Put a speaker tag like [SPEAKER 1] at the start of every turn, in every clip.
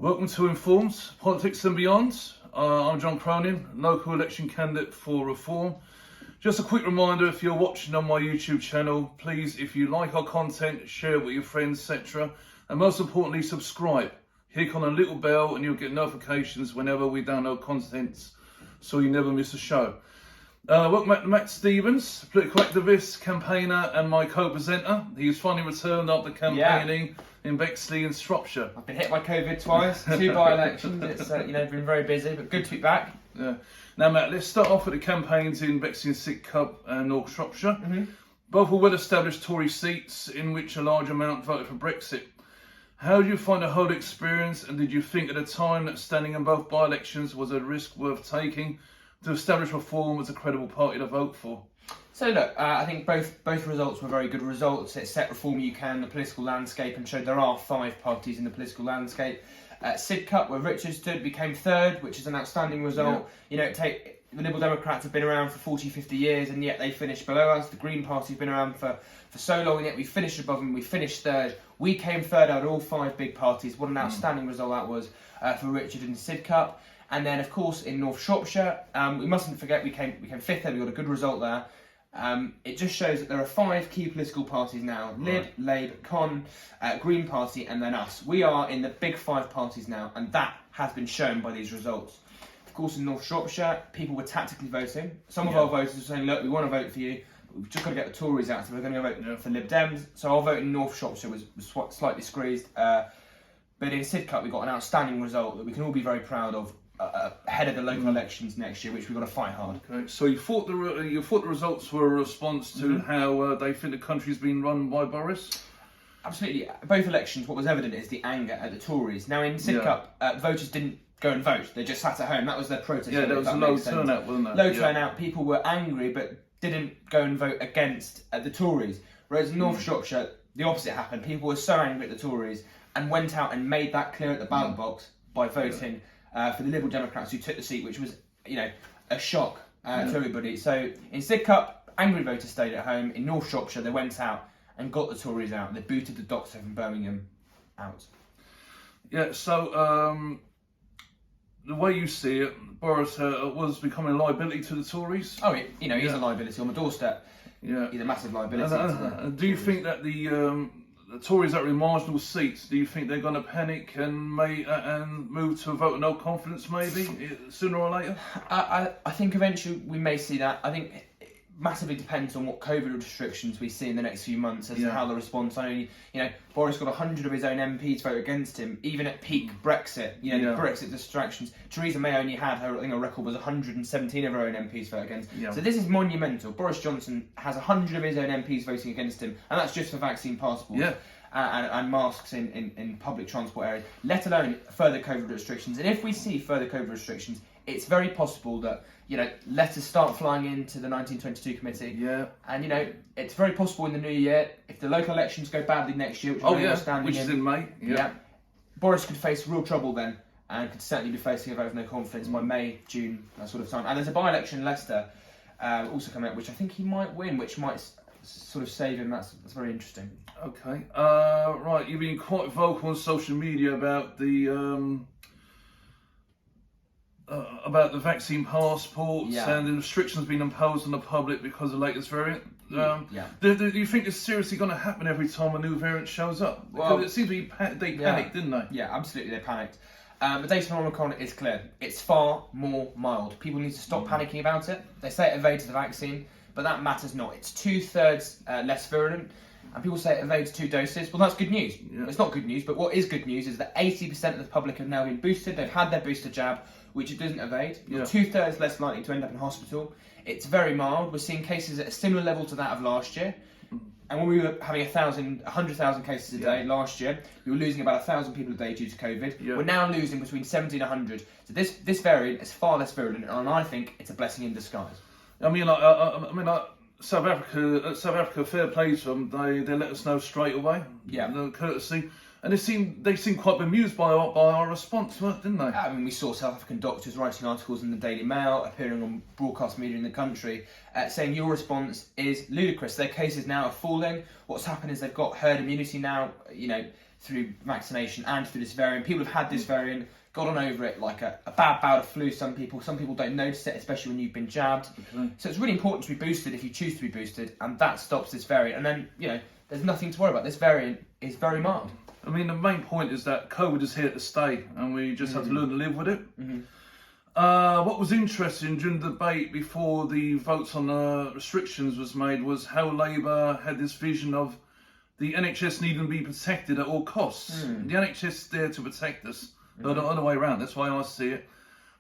[SPEAKER 1] Welcome to Informed Politics and Beyond. I'm John Cronin, local election candidate for Reform. Just a quick reminder, if you're watching on my YouTube channel, please, if you like our content, share it with your friends, etc. And most importantly, subscribe. Click on a little bell and you'll get notifications whenever we download content, so you never miss a show. Welcome back to Matt Stevens, political activist, campaigner and my co-presenter. He's finally returned after campaigning in Bexley and Shropshire.
[SPEAKER 2] I've been hit by COVID twice, 2 by-elections. It's been very busy, but good to be back.
[SPEAKER 1] Yeah. Now, Matt, let's start off with the campaigns in Bexley and Sidcup and North Shropshire. Both were well-established Tory seats in which a large amount voted for Brexit. How did you find the whole experience, and did you think at the time that standing in both by-elections was a risk worth taking to establish Reform as a credible party to vote for?
[SPEAKER 2] So look, I think both results were very good results. It set Reform UK in the political landscape and showed there are 5 parties in the political landscape. Sidcup, where Richard stood, became third, which is an outstanding result.
[SPEAKER 1] Yeah.
[SPEAKER 2] You know, the Liberal Democrats have been around for 40, 50 years, and yet they finished below us. The Green Party's been around for so long, and yet we finished above them. We finished third. We came third out of all 5 big parties. What an outstanding result that was for Richard and Sidcup. And then, of course, in North Shropshire, we mustn't forget we came 5th there. We got a good result there. It just shows that there are 5 key political parties now: Lib, Labour, Con, Green Party, and then us. We are in the big 5 parties now, and that has been shown by these results. Of course, in North Shropshire, people were tactically voting. Some of our voters were saying, look, we want to vote for you, but we've just got to get the Tories out, so we're going to go vote for Lib Dems. So our vote in North Shropshire was slightly squeezed. But in Sidcup, we got an outstanding result that we can all be very proud of, ahead of the local elections next year, which we've got to fight hard.
[SPEAKER 1] Okay, so you thought the results were a response to how they think the country's been run by Boris?
[SPEAKER 2] Absolutely. Both elections, what was evident is the anger at the Tories. Now in Sidcup, voters didn't go and vote. They just sat at home. That was their protest.
[SPEAKER 1] Yeah, there was a low turnout, wasn't there?
[SPEAKER 2] Low turnout. People were angry, but didn't go and vote against the Tories. Whereas in North Shropshire, the opposite happened. People were so angry at the Tories and went out and made that clear at the ballot box by voting for the Liberal Democrats, who took the seat, which was, a shock to everybody. So in Sidcup, angry voters stayed at home. In North Shropshire, they went out and got the Tories out. They booted the doctor from Birmingham out.
[SPEAKER 1] Yeah, so the way you see it, Boris was becoming a liability to the Tories.
[SPEAKER 2] Oh, he's a liability on the doorstep.
[SPEAKER 1] Yeah,
[SPEAKER 2] he's a massive liability.
[SPEAKER 1] Do you think that the Tories that are in marginal seats, do you think they're going to panic and move to a vote of no confidence maybe sooner or later?
[SPEAKER 2] I think eventually we may see that. I think it massively depends on what COVID restrictions we see in the next few months as to how the response. Boris got 100 of his own MPs vote against him, even at peak Brexit. The Brexit distractions. Theresa May only had her record was 117 of her own MPs vote against. So this is monumental. Boris Johnson has 100 of his own MPs voting against him, and that's just for vaccine passports. And masks in public transport areas, let alone further COVID restrictions. And if we see further COVID restrictions, it's very possible that letters start flying into the 1922 committee. And it's very possible in the new year, if the local elections go badly next year,
[SPEAKER 1] which is in May.
[SPEAKER 2] Boris could face real trouble then, and could certainly be facing a vote of no confidence by May, June, that sort of time. And there's a by-election in Leicester also coming up, which I think he might win, which might sort of save him. That's very interesting.
[SPEAKER 1] Okay. Right, you've been quite vocal on social media about the vaccine passports and the restrictions being imposed on the public because of the latest variant. Do you think it's seriously going to happen every time a new variant shows up? Because it seems to be they panicked, didn't they?
[SPEAKER 2] Yeah, absolutely, they panicked. The data from Omicron is clear. It's far more mild. People need to stop panicking about it. They say it evades the vaccine, but that matters not. It's 2/3 less virulent. And people say it evades 2 doses. Well, that's good news. It's not good news, but what is good news is that 80% of the public have now been boosted. They've had their booster jab, which it doesn't evade. You're 2/3 less likely to end up in hospital. It's very mild. We're seeing cases at a similar level to that of last year. And when we were having 100,000 cases a day last year, we were losing about 1,000 people a day due to COVID. We're now losing between 70 and 100. So this variant is far less virulent, and I think it's a blessing in disguise.
[SPEAKER 1] South Africa, fair play to them. They let us know straight away. The courtesy. And they seemed quite bemused by our response, didn't they?
[SPEAKER 2] I mean, we saw South African doctors writing articles in the Daily Mail, appearing on broadcast media in the country, saying your response is ludicrous. Their cases now are falling. What's happened is they've got herd immunity now. through vaccination and through this variant. People have had this variant, got on over it like a bad bout of flu. Some people don't notice it, especially when you've been jabbed.
[SPEAKER 1] Okay.
[SPEAKER 2] So it's really important to be boosted if you choose to be boosted, and that stops this variant. And then, you know, there's nothing to worry about. This variant is very mild.
[SPEAKER 1] I mean, the main point is that COVID is here to stay, and we just have to learn to live with it. What was interesting during the debate before the votes on the restrictions was made was how Labour had this vision of the NHS needing to be protected at all costs. The NHS is there to protect us, not the other way around. That's why I see it.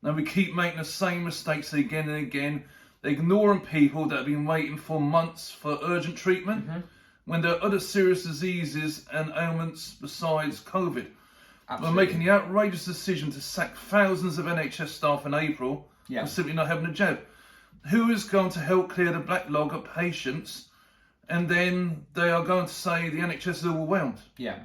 [SPEAKER 1] And we keep making the same mistakes again and again, ignoring people that have been waiting for months for urgent treatment when there are other serious diseases and ailments besides COVID.
[SPEAKER 2] Absolutely.
[SPEAKER 1] We're making the outrageous decision to sack thousands of NHS staff in April for simply not having a jab. Who is going to help clear the backlog of patients? And then they are going to say the NHS is overwhelmed.
[SPEAKER 2] Yeah,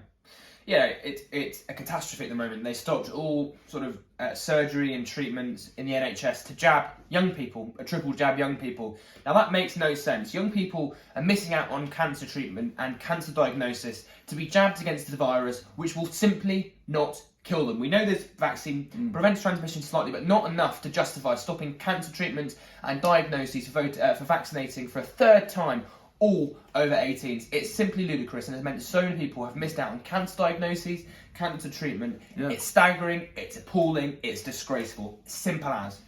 [SPEAKER 2] it's a catastrophe at the moment. They stopped all sort of surgery and treatments in the NHS to jab young people, a triple jab young people. Now that makes no sense. Young people are missing out on cancer treatment and cancer diagnosis to be jabbed against the virus, which will simply not kill them. We know this vaccine prevents transmission slightly, but not enough to justify stopping cancer treatment and diagnoses for vaccinating for a third time all over 18s. It's simply ludicrous and has meant so many people have missed out on cancer diagnoses, cancer treatment. It's staggering, it's appalling, it's disgraceful. Simple as.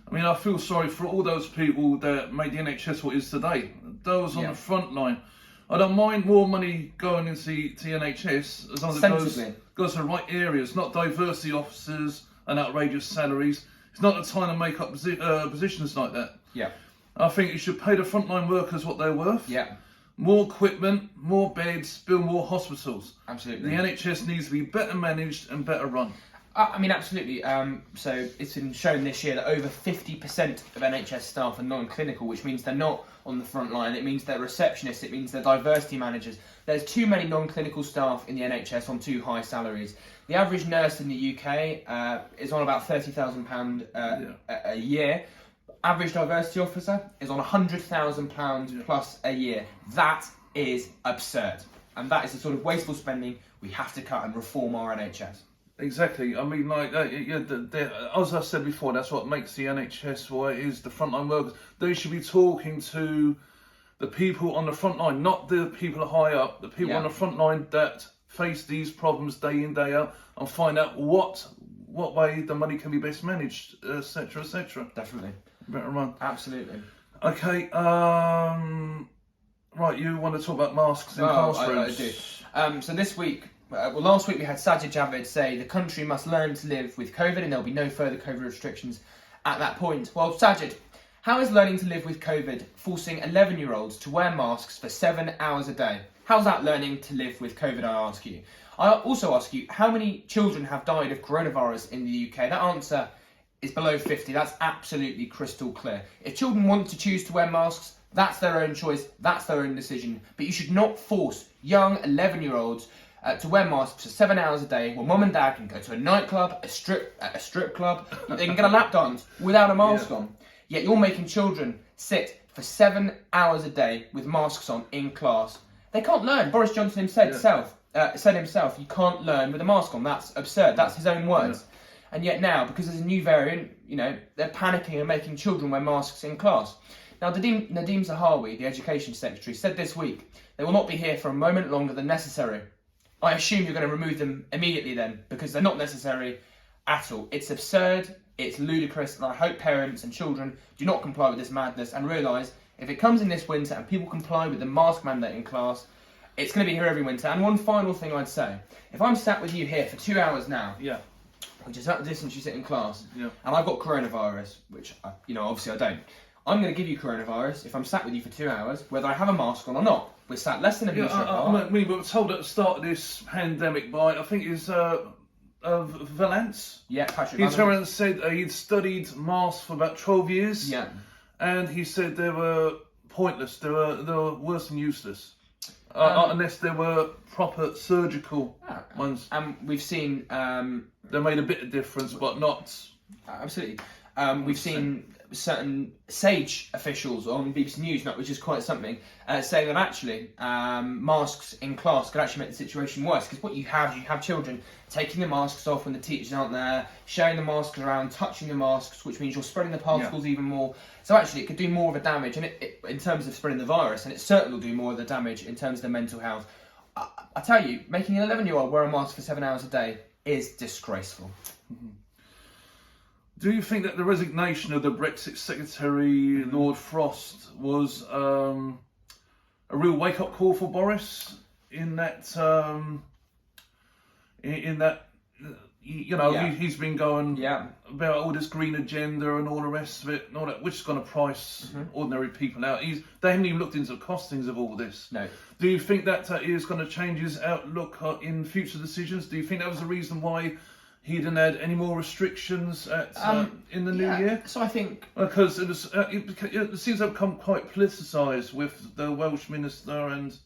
[SPEAKER 1] I mean, I feel sorry for all those people that made the NHS what it is today. Those on the front line. I don't mind more money going into the NHS as long as it goes to the right areas, not diversity officers and outrageous salaries. It's not the time to make up positions like that.
[SPEAKER 2] Yeah.
[SPEAKER 1] I think you should pay the frontline workers what they're worth.
[SPEAKER 2] Yeah.
[SPEAKER 1] More equipment, more beds, build more hospitals.
[SPEAKER 2] Absolutely.
[SPEAKER 1] The NHS needs to be better managed and better run.
[SPEAKER 2] I mean, absolutely. So it's been shown this year that over 50% of NHS staff are non-clinical, which means they're not on the front line. It means they're receptionists. It means they're diversity managers. There's too many non-clinical staff in the NHS on too high salaries. The average nurse in the UK is on about £30,000 a year. Average diversity officer is on £100,000 plus a year. That is absurd. And that is the sort of wasteful spending we have to cut and reform our NHS.
[SPEAKER 1] Exactly. I mean, like, as I said before, that's what makes the NHS what it is, the frontline workers. They should be talking to the people on the front line, not the people high up, the people on the front line that face these problems day in, day out, and find out what way the money can be best managed, etc., etc.
[SPEAKER 2] Definitely.
[SPEAKER 1] Better run.
[SPEAKER 2] Absolutely.
[SPEAKER 1] Okay, right, you want to talk about masks in classrooms?
[SPEAKER 2] I do. So this week, last week we had Sajid Javid say the country must learn to live with COVID and there'll be no further COVID restrictions at that point. Well, Sajid, how is learning to live with COVID forcing 11-year-olds to wear masks for 7 hours a day? How's that learning to live with COVID, I ask you? I also ask you, how many children have died of coronavirus in the UK? That answer is below 50. That's absolutely crystal clear. If children want to choose to wear masks, that's their own choice, that's their own decision. But you should not force young 11-year-olds to wear masks for 7 hours a day, while mum and dad can go to a nightclub, a strip club, they can get a lap dance without a mask on. Yet you're making children sit for 7 hours a day with masks on in class. They can't learn. Boris Johnson said himself, you can't learn with a mask on. That's absurd. That's his own words. And yet now, because there's a new variant, they're panicking and making children wear masks in class. Now, Nadeem Zahawi, the Education Secretary, said this week they will not be here for a moment longer than necessary. I assume you're going to remove them immediately then, because they're not necessary at all. It's absurd, it's ludicrous, and I hope parents and children do not comply with this madness and realise if it comes in this winter and people comply with the mask mandate in class, it's going to be here every winter. And one final thing I'd say, if I'm sat with you here for 2 hours now, which is at the distance you sit in class, and I've got coronavirus, which, obviously I don't, I'm going to give you coronavirus if I'm sat with you for 2 hours, whether I have a mask on or not. We're sat less than a metre apart.
[SPEAKER 1] We were told at the start of this pandemic by, I think it's Valence.
[SPEAKER 2] Yeah, Patrick.
[SPEAKER 1] He turned around and said he'd studied masks for about 12 years.
[SPEAKER 2] Yeah.
[SPEAKER 1] And he said they were pointless. They were worse than useless. Unless they were proper surgical ones.
[SPEAKER 2] And we've seen...
[SPEAKER 1] they made a bit of difference, but not...
[SPEAKER 2] Absolutely. We've seen certain Sage officials on BBC News, which is quite something, saying that actually masks in class could actually make the situation worse. Because what you have children taking the masks off when the teachers aren't there, sharing the masks around, touching the masks, which means you're spreading the particles even more. So actually, it could do more of a damage, and in terms of spreading the virus, and it certainly will do more of the damage in terms of the mental health. I tell you, making an 11-year-old wear a mask for 7 hours a day is disgraceful.
[SPEAKER 1] Mm-hmm. Do you think that the resignation of the Brexit Secretary, Lord Frost, was a real wake-up call for Boris? In that, he's been going about all this green agenda and all the rest of it, and all that, which is going to price ordinary people out. They haven't even looked into the costings of all this.
[SPEAKER 2] No.
[SPEAKER 1] Do you think that is going to change his outlook in future decisions? Do you think that was the reason why he didn't add any more restrictions in the new year?
[SPEAKER 2] So I think
[SPEAKER 1] because it seems to have become quite politicised with the Welsh Minister and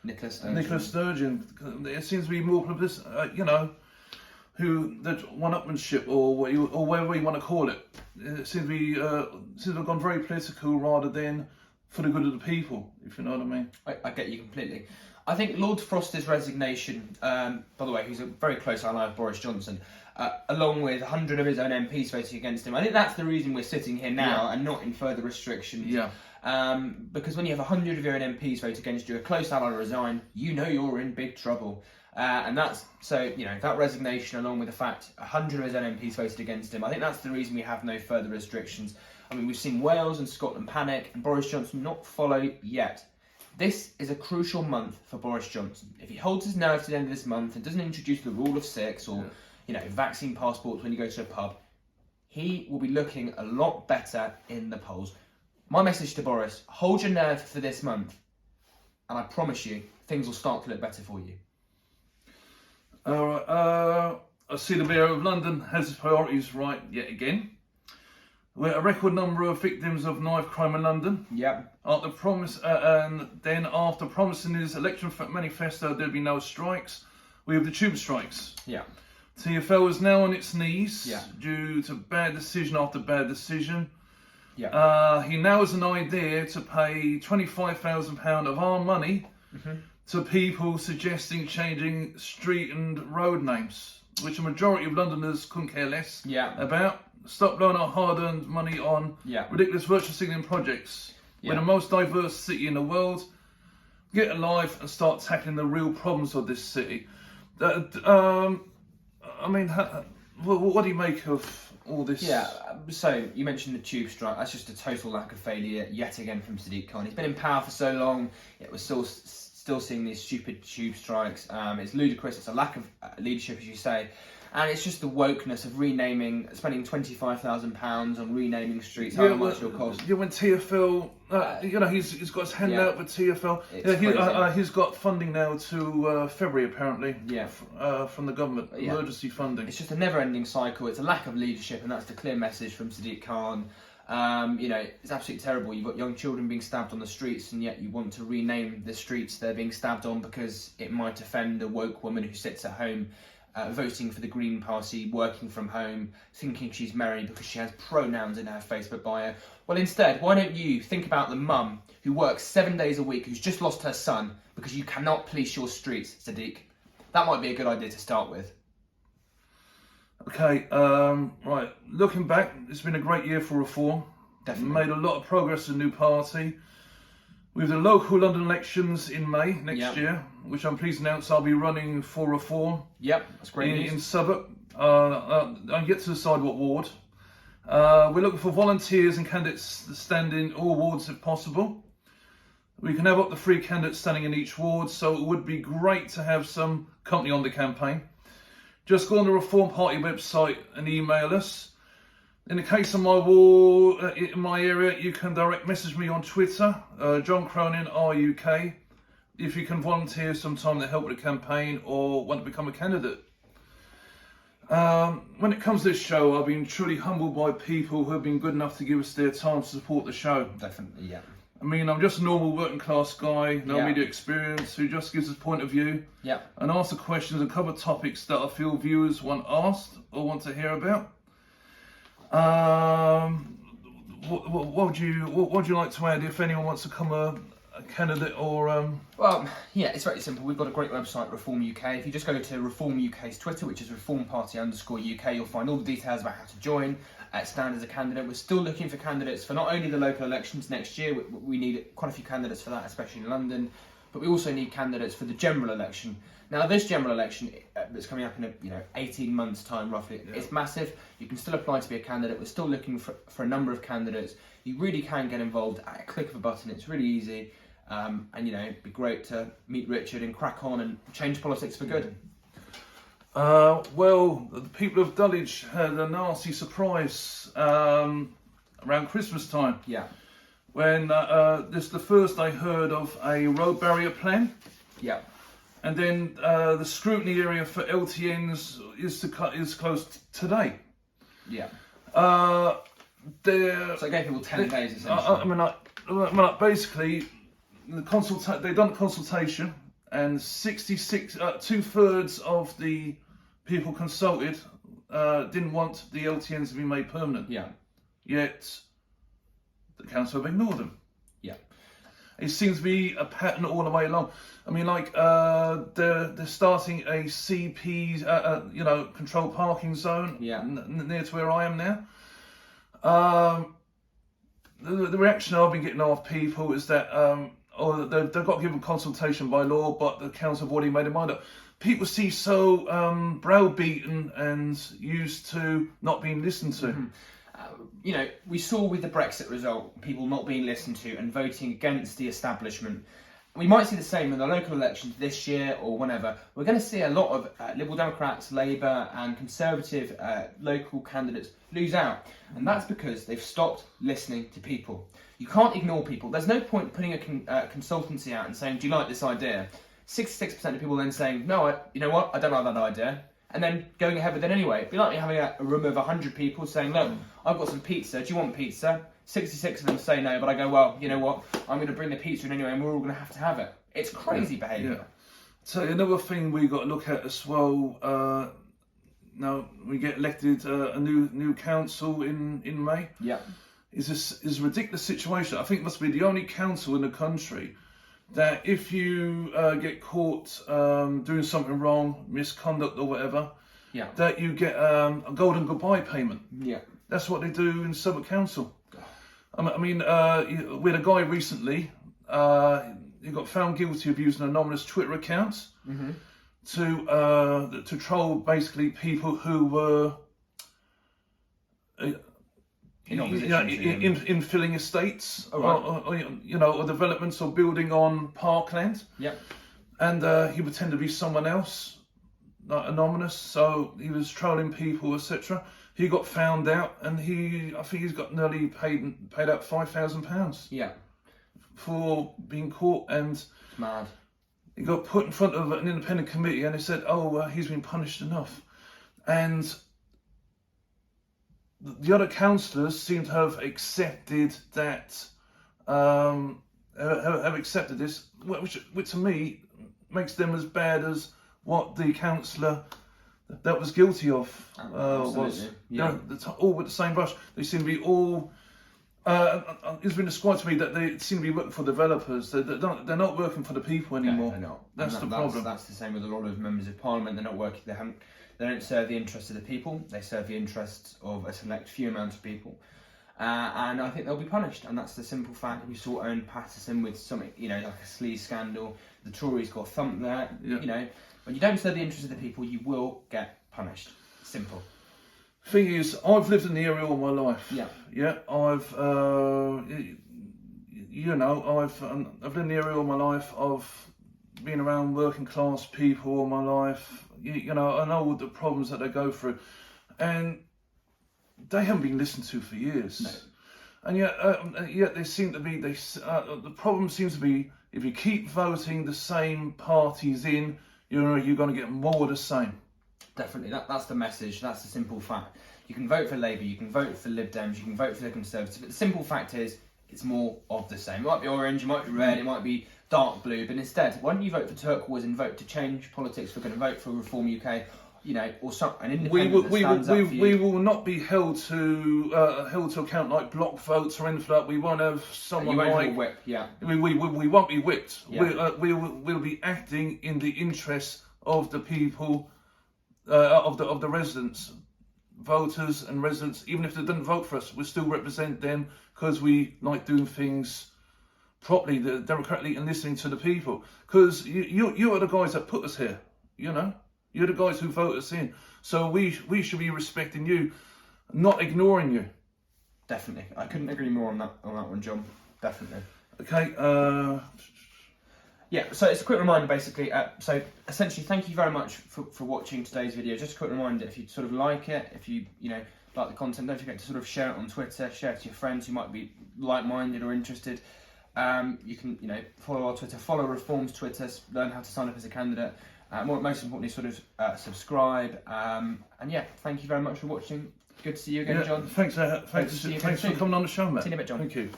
[SPEAKER 1] Nicola Sturgeon. It seems to be more who that one-upmanship or whatever you want to call it. It seems to have gone very political rather than for the good of the people, if you know what I mean.
[SPEAKER 2] I get you completely. I think Lord Frost's resignation, by the way, who's a very close ally of Boris Johnson, along with 100 of his own MPs voting against him, I think that's the reason we're sitting here now and not in further restrictions.
[SPEAKER 1] Yeah.
[SPEAKER 2] Because when you have 100 of your own MPs vote against you, a close ally resign, you know you're in big trouble. And that's, so, that resignation along with the fact 100 of his own MPs voted against him, I think that's the reason we have no further restrictions. I mean, we've seen Wales and Scotland panic and Boris Johnson not follow yet. This is a crucial month for Boris Johnson. If he holds his nerve to the end of this month and doesn't introduce the rule of 6 or, vaccine passports when you go to a pub, he will be looking a lot better in the polls. My message to Boris, hold your nerve for this month, and I promise you, things will start to look better for you.
[SPEAKER 1] I see the Mayor of London has his priorities right yet again. We're a record number of victims of knife crime in London.
[SPEAKER 2] Yep.
[SPEAKER 1] After promising his election manifesto there'd be no strikes, we have the tube strikes.
[SPEAKER 2] Yeah.
[SPEAKER 1] TfL is now on its knees due to bad decision after bad decision.
[SPEAKER 2] Yeah.
[SPEAKER 1] He now has an idea to pay £25,000 of our money to people suggesting changing street and road names, which a majority of Londoners couldn't care less about. Stop blowing our hard-earned money on ridiculous virtual signaling projects. We're the most diverse city in the world. Get alive and start tackling the real problems of this city. What do you make of all this?
[SPEAKER 2] Yeah, so you mentioned the tube strike. That's just a total lack of failure yet again from Sadiq Khan. He's been in power for so long, yet we're still seeing these stupid tube strikes. It's ludicrous. It's a lack of leadership, as you say. And it's just the wokeness of spending £25,000 on renaming streets, how much it'll cost.
[SPEAKER 1] Yeah, when TfL, he's got his hand out for TfL. He's got funding now to February, apparently, from the government, emergency funding.
[SPEAKER 2] It's just a never-ending cycle. It's a lack of leadership, and that's the clear message from Sadiq Khan. It's absolutely terrible. You've got young children being stabbed on the streets, and yet you want to rename the streets they're being stabbed on because it might offend a woke woman who sits at home voting for the Green Party, working from home, thinking she's merry because she has pronouns in her Facebook bio. Well, instead, why don't you think about the mum who works 7 days a week, who's just lost her son because you cannot police your streets, Sadiq? That might be a good idea to start with.
[SPEAKER 1] Okay, right. Looking back, it's been a great year for reform.
[SPEAKER 2] Definitely.
[SPEAKER 1] Made a lot of progress in the new party. With the local London elections in May next year, which I'm pleased to announce I'll be running for reform.
[SPEAKER 2] Yep, that's great news.
[SPEAKER 1] In Southwark. I'm yet to decide what ward. We're looking for volunteers and candidates to stand in all wards if possible. We can have up to 3 candidates standing in each ward, so it would be great to have some company on the campaign. Just go on the Reform Party website and email us. In the case of my ward, in my area, you can direct message me on Twitter, John Cronin, RUK, if you can volunteer some time to help with the campaign or want to become a candidate. When it comes to this show, I've been truly humbled by people who have been good enough to give us their time to support the show.
[SPEAKER 2] Definitely, yeah.
[SPEAKER 1] I mean, I'm just a normal working class guy, no media experience, who just gives his point of view and answer questions and cover topics that I feel viewers want asked or want to hear about. what would you like to add if anyone wants to come a candidate or?
[SPEAKER 2] Well, yeah, it's very simple. We've got a great website, Reform UK. If you just go to Reform UK's Twitter, which is Reform Party _UK, you'll find all the details about how to join, stand as a candidate. We're still looking for candidates for not only the local elections next year. We need quite a few candidates for that, especially in London. But we also need candidates for the general election. Now, this general election that's coming up in 18 months' time, roughly, it's massive. You can still apply to be a candidate. We're still looking for a number of candidates. You really can get involved at a click of a button. It's really easy. And it'd be great to meet Richard and crack on and change politics for good.
[SPEAKER 1] Well, the people of Dulwich had a nasty surprise around Christmas time.
[SPEAKER 2] Yeah.
[SPEAKER 1] When this is the first I heard of a road barrier plan.
[SPEAKER 2] Yeah.
[SPEAKER 1] And then the scrutiny area for LTNs is closed today.
[SPEAKER 2] Yeah.
[SPEAKER 1] So
[SPEAKER 2] I gave people 10 days essentially.
[SPEAKER 1] Basically, they've done the consultation, and 2/3 of the people consulted didn't want the LTNs to be made permanent.
[SPEAKER 2] Yeah.
[SPEAKER 1] Yet the council have ignored them.
[SPEAKER 2] Yeah.
[SPEAKER 1] It seems to be a pattern all the way along. I mean, they're starting a CP, controlled parking zone near to where I am now. The reaction I've been getting off people is that they've got to give a consultation by law, but the council have already made their mind up. People seem so browbeaten and used to not being listened to.
[SPEAKER 2] Mm-hmm. We saw with the Brexit result, people not being listened to and voting against the establishment. We might see the same in the local elections this year or whenever. We're going to see a lot of Liberal Democrats, Labour and Conservative local candidates lose out. And that's because they've stopped listening to people. You can't ignore people. There's no point putting a consultancy out and saying, do you like this idea? 66% of people then saying, no, you know what, I don't like that idea. And then going ahead with it anyway. It'd be like me having a room of 100 people saying, look, I've got some pizza, do you want pizza? 66 of them say no, but I go, well, you know what, I'm going to bring the pizza in anyway and we're all going to have it. It's crazy behaviour.
[SPEAKER 1] Yeah. So another thing we got to look at as well, now we get elected a new council in May.
[SPEAKER 2] Yeah.
[SPEAKER 1] Is a ridiculous situation. I think it must be the only council in the country that if you get caught doing something wrong, misconduct or whatever, that you get a golden goodbye payment.
[SPEAKER 2] Yeah.
[SPEAKER 1] That's what they do in Southwark Council. I mean, we had a guy recently, he got found guilty of using anonymous Twitter accounts to troll basically people who were in filling estates or developments or building on parkland.
[SPEAKER 2] Yeah.
[SPEAKER 1] And he pretended to be someone else, like anonymous, so he was trolling people, etc. He got found out, and I think he's got nearly paid out £5,000.
[SPEAKER 2] Yeah.
[SPEAKER 1] For being caught, and
[SPEAKER 2] it's mad.
[SPEAKER 1] He got put in front of an independent committee, and they said, he's been punished enough. And the other councillors seem to have accepted that, have accepted this, which to me makes them as bad as what the councillor that was guilty of was.
[SPEAKER 2] Yeah.
[SPEAKER 1] All with the same brush. They seem to be all. It's been described to me that they seem to be working for developers. They're not working for the people anymore.
[SPEAKER 2] No, they're not.
[SPEAKER 1] That's the problem.
[SPEAKER 2] That's the same with a lot of members of parliament. They're not working. They don't serve the interests of the people. They serve the interests of a select few amount of people. And I think they'll be punished. And that's the simple fact. We saw Owen Paterson with something, like a sleaze scandal. The Tories got thumped there.
[SPEAKER 1] Yeah.
[SPEAKER 2] When you don't serve the interests of the people, you will get punished. Simple.
[SPEAKER 1] Thing is, I've lived in the area all my life.
[SPEAKER 2] Yeah.
[SPEAKER 1] Yeah. I've lived in the area all my life. I've been around working class people all my life. I know the problems that they go through, and they haven't been listened to for years.
[SPEAKER 2] No.
[SPEAKER 1] And yet they seem to be. The problem seems to be if you keep voting the same parties in, you're going to get more of the same.
[SPEAKER 2] Definitely, that's the message. That's the simple fact. You can vote for Labour, you can vote for Lib Dems, you can vote for the Conservatives, but the simple fact is it's more of the same. It might be orange, it might be red, it might be dark blue, but instead, why don't you vote for turquoise and vote to change politics? We're going to vote for Reform UK. you know, or an independent
[SPEAKER 1] We will,
[SPEAKER 2] that stands up for you.
[SPEAKER 1] we will not be held to account like block votes or anything like that. We won't have someone
[SPEAKER 2] you won't
[SPEAKER 1] like
[SPEAKER 2] have a whip, yeah.
[SPEAKER 1] we won't be whipped.
[SPEAKER 2] Yeah.
[SPEAKER 1] We'll be acting in the interests of the people, of the residents, voters and residents. Even if they didn't vote for us, we still represent them because we like doing things properly, democratically, and listening to the people. Because you are the guys that put us here. You know, you're the guys who vote us in. So we should be respecting you, not ignoring you.
[SPEAKER 2] Definitely, I couldn't agree more on that one, John. Definitely.
[SPEAKER 1] Okay.
[SPEAKER 2] Yeah, so it's a quick reminder basically. So essentially, thank you very much for watching today's video. Just a quick reminder, if you sort of like it, if you like the content, don't forget to sort of share it on Twitter, share it to your friends who might be like-minded or interested. You can follow our Twitter, follow Reform's Twitter, learn how to sign up as a candidate. Most importantly, sort of subscribe. And yeah, thank you very much for watching. Good to see you again, John.
[SPEAKER 1] Thanks for coming on the show, mate.
[SPEAKER 2] See you in a bit, John.
[SPEAKER 1] Thank you.